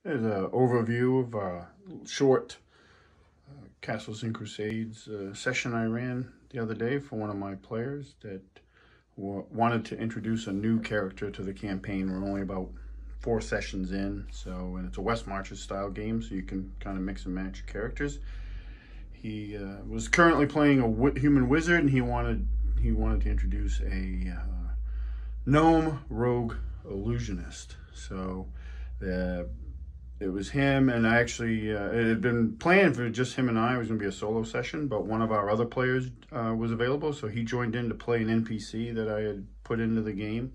There's an overview of a short Castles and Crusades session I ran the other day for one of my players that wanted to introduce a new character to the campaign. We're only about 4 sessions in, and it's a West Marches style game, so you can kind of mix and match characters. He was currently playing a human wizard, and he wanted to introduce a gnome rogue illusionist. So it was him, and I actually, it had been planned for just him and I. It was going to be a solo session, but one of our other players was available, so he joined in to play an NPC that I had put into the game.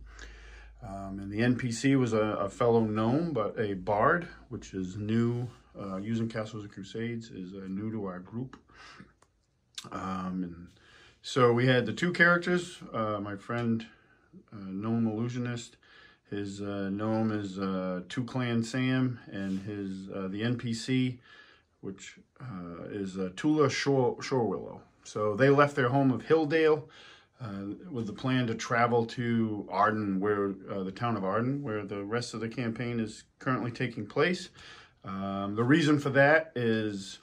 And the NPC was a fellow gnome, but a bard, which is new, using Castles and Crusades, is new to our group. And so we had the 2 characters, my friend, gnome illusionist. His gnome is Two-Clan Sam, and his the NPC, which is Tula Shorewillow. So they left their home of Hilldale with the plan to travel to Arden, where the town of Arden, where the rest of the campaign is currently taking place. The reason for that is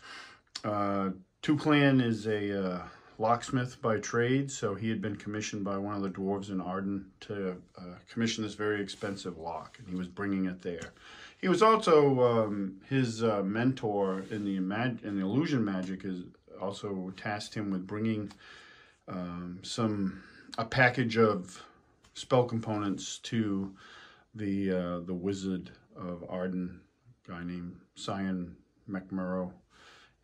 Two-Clan is a locksmith by trade, so he had been commissioned by one of the dwarves in Arden to commission this very expensive lock, and he was bringing it there. He was also his mentor in the illusion magic is also tasked him with bringing a package of spell components to the wizard of Arden, a guy named Cyan McMurrow.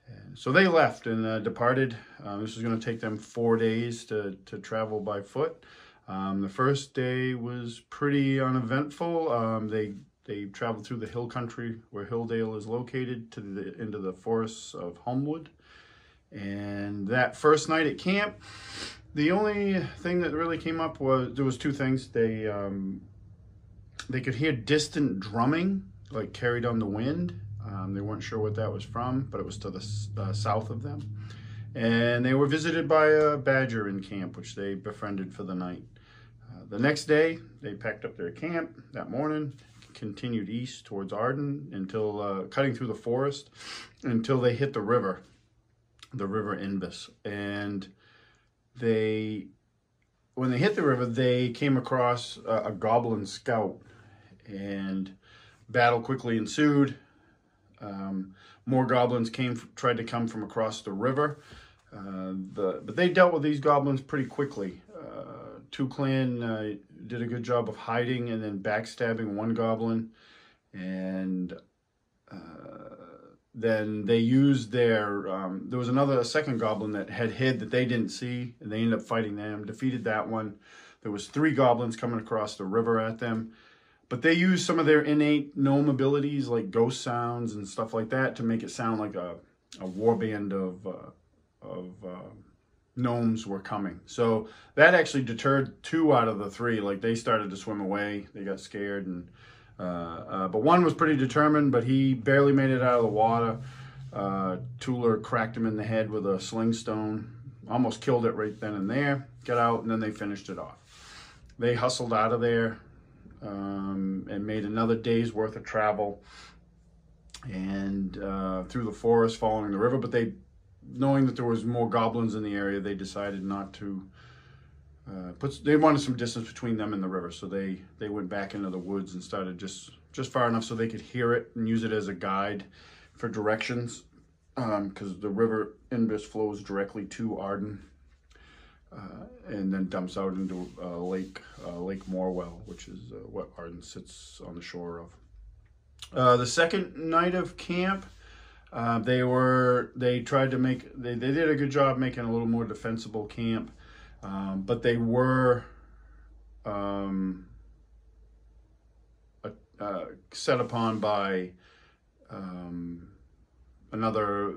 And so they left and departed. This was going to take them 4 days to travel by foot. The first day was pretty uneventful. They traveled through the hill country where Hilldale is located into the forests of Homewood. And that first night at camp, the only thing that really came up was there was 2 things. They could hear distant drumming, like carried on the wind. They weren't sure what that was from, but it was to the south of them. And they were visited by a badger in camp, which they befriended for the night. The next day, they packed up their camp that morning, continued east towards Arden, until cutting through the forest until they hit the river Invis. And when they hit the river, they came across a goblin scout, and battle quickly ensued. More goblins tried to come from across the river, but they dealt with these goblins pretty quickly. Two-Clan did a good job of hiding and then backstabbing one goblin, and then they used their, there was a second goblin that had hid that they didn't see, and they ended up fighting them, defeated that one. There was 3 goblins coming across the river at them. But they used some of their innate gnome abilities, like ghost sounds and stuff like that, to make it sound like a warband of gnomes were coming. So that actually deterred 2 out of the 3. Like, they started to swim away. They got scared. But one was pretty determined, but he barely made it out of the water. Tuller cracked him in the head with a sling stone. Almost killed it right then and there. Got out, and then they finished it off. They hustled out of there. And made another day's worth of travel and through the forest following the river. But knowing that there was more goblins in the area, they decided not to they wanted some distance between them and the river, so they went back into the woods and started just far enough so they could hear it and use it as a guide for directions, because the river Invis flows directly to Arden. And then dumps out into Lake Morwell, which is what Arden sits on the shore of. The second night of camp, they did a good job making a little more defensible camp, but they were set upon by another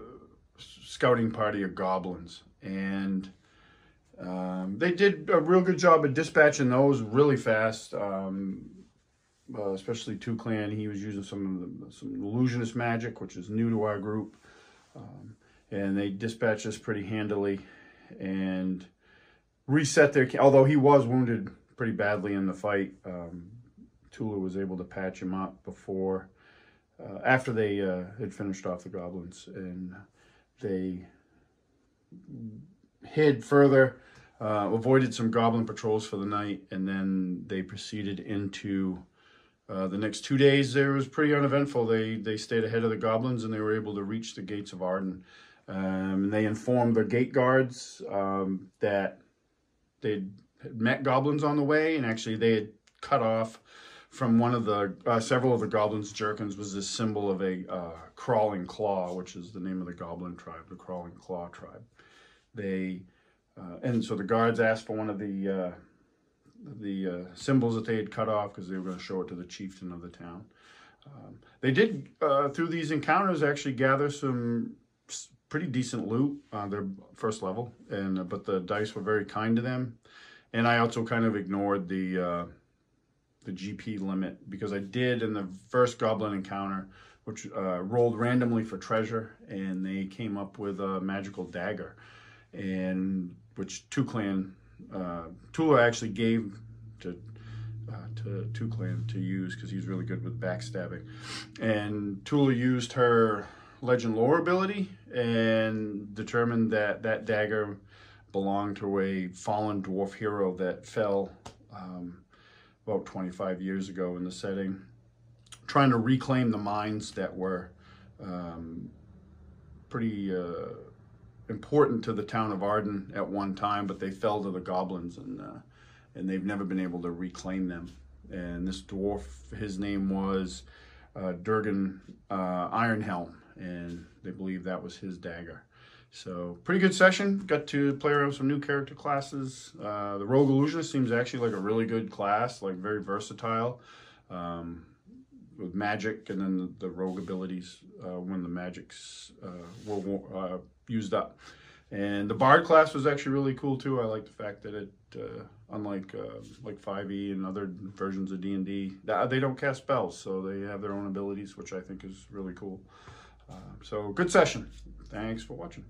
scouting party of goblins, and they did a real good job of dispatching those really fast, especially Two-Clan. He was using some illusionist magic, which is new to our group, and they dispatched us pretty handily and reset their camp. Although he was wounded pretty badly in the fight, Tula was able to patch him up before after they had finished off the goblins, and they hid further, avoided some goblin patrols for the night, and then they proceeded into the next 2 days. It was pretty uneventful. They stayed ahead of the goblins, and they were able to reach the gates of Arden. And they informed the gate guards that they'd met goblins on the way, and actually they had cut off from one of the several of the goblins' jerkins was this symbol of a crawling claw, which is the name of the goblin tribe, the crawling claw tribe. And so the guards asked for one of the symbols that they had cut off because they were going to show it to the chieftain of the town. They did, through these encounters, actually gather some pretty decent loot on their first level, but the dice were very kind to them. And I also kind of ignored the GP limit, because I did in the first goblin encounter, which rolled randomly for treasure, and they came up with a magical dagger, and which Tula actually gave to Tula to use, because he's really good with backstabbing. And Tula used her legend lore ability and determined that that dagger belonged to a fallen dwarf hero that fell about 25 years ago in the setting, trying to reclaim the mines that were pretty important to the town of Arden at one time, but they fell to the goblins, and they've never been able to reclaim them. And this dwarf, his name was Durgan Ironhelm, and they believe that was his dagger. So pretty good session. Got to play around with some new character classes. The Rogue Illusionist seems actually like a really good class, like very versatile, with magic, and then the rogue abilities when the magics were used up. And the Bard class was actually really cool too. I like the fact that it, unlike like 5e and other versions of D&D, they don't cast spells, so they have their own abilities, which I think is really cool. So good session. Thanks for watching.